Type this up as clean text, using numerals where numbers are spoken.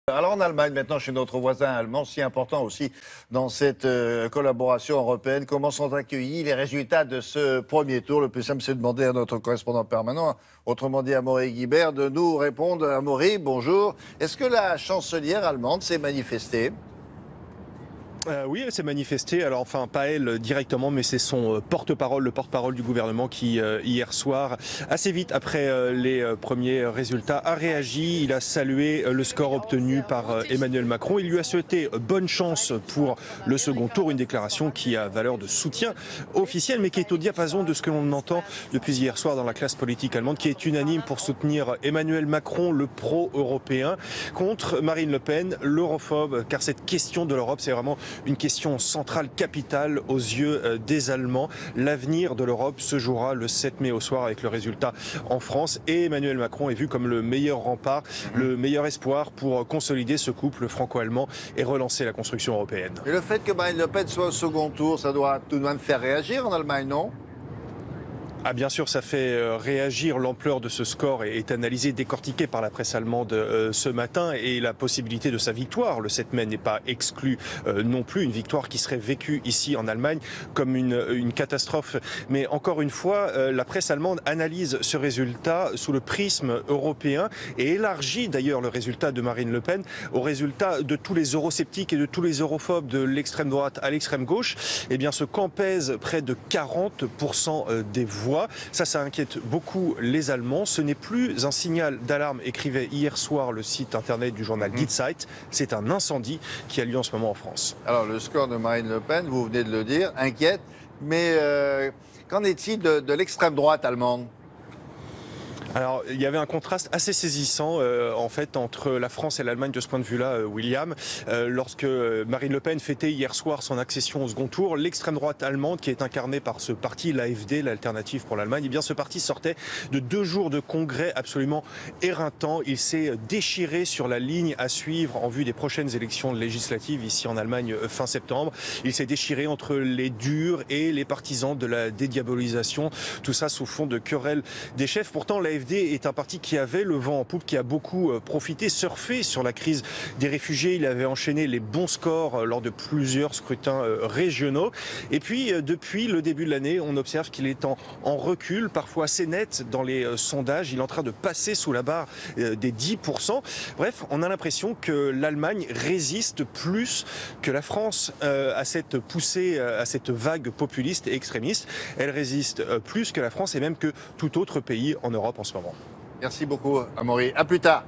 Alors en Allemagne, maintenant, chez notre voisin allemand, si important aussi dans cette collaboration européenne, comment sont accueillis les résultats de ce premier tour? Le plus simple, c'est de demander à notre correspondant permanent, autrement dit Amaury Guibert, de nous répondre. Amaury, bonjour. Est-ce que la chancelière allemande s'est manifestée? Oui, elle s'est manifestée. Alors, enfin, pas elle directement, mais c'est son porte-parole, le porte-parole du gouvernement qui, hier soir, assez vite après les premiers résultats, a réagi. Il a salué le score obtenu par Emmanuel Macron. Il lui a souhaité bonne chance pour le second tour, une déclaration qui a valeur de soutien officiel, mais qui est au diapason de ce que l'on entend depuis hier soir dans la classe politique allemande, qui est unanime pour soutenir Emmanuel Macron, le pro-européen, contre Marine Le Pen, l'europhobe, car cette question de l'Europe, c'est vraiment une question centrale, capitale aux yeux des Allemands. L'avenir de l'Europe se jouera le 7 mai au soir avec le résultat en France. Et Emmanuel Macron est vu comme le meilleur rempart, le meilleur espoir pour consolider ce couple franco-allemand et relancer la construction européenne. Et le fait que Marine Le Pen soit au second tour, ça doit tout de même faire réagir en Allemagne, non? Ah, bien sûr, ça fait réagir. L'ampleur de ce score est analysée, décortiquée par la presse allemande ce matin, et la possibilité de sa victoire le 7 mai n'est pas exclue non plus. Une victoire qui serait vécue ici en Allemagne comme une catastrophe. Mais encore une fois, la presse allemande analyse ce résultat sous le prisme européen et élargit d'ailleurs le résultat de Marine Le Pen au résultat de tous les eurosceptiques et de tous les europhobes de l'extrême droite à l'extrême gauche. Eh bien, ce camp pèse près de 40% des voix. Ça inquiète beaucoup les Allemands. Ce n'est plus un signal d'alarme, écrivait hier soir le site internet du journal Die Zeit. C'est un incendie qui a lieu en ce moment en France. Alors le score de Marine Le Pen, vous venez de le dire, inquiète. Mais qu'en est-il de l'extrême droite allemande? Alors, il y avait un contraste assez saisissant en fait entre la France et l'Allemagne de ce point de vue-là, William. Lorsque Marine Le Pen fêtait hier soir son accession au second tour, l'extrême droite allemande, qui est incarnée par ce parti, l'AfD, l'Alternative pour l'Allemagne, eh bien ce parti sortait de 2 jours de congrès absolument éreintants. Il s'est déchiré sur la ligne à suivre en vue des prochaines élections législatives ici en Allemagne fin septembre. Il s'est déchiré entre les durs et les partisans de la dédiabolisation. Tout ça sous fond de querelle des chefs. Pourtant, l'AfD est un parti qui avait le vent en poupe, qui a beaucoup profité, surfé sur la crise des réfugiés. Il avait enchaîné les bons scores lors de plusieurs scrutins régionaux. Et puis, depuis le début de l'année, on observe qu'il est en recul, parfois assez net dans les sondages. Il est en train de passer sous la barre des 10%. Bref, on a l'impression que l'Allemagne résiste plus que la France à cette poussée, à cette vague populiste et extrémiste. Elle résiste plus que la France et même que tout autre pays en Europe en ce moment. Merci beaucoup, Amaury. À plus tard.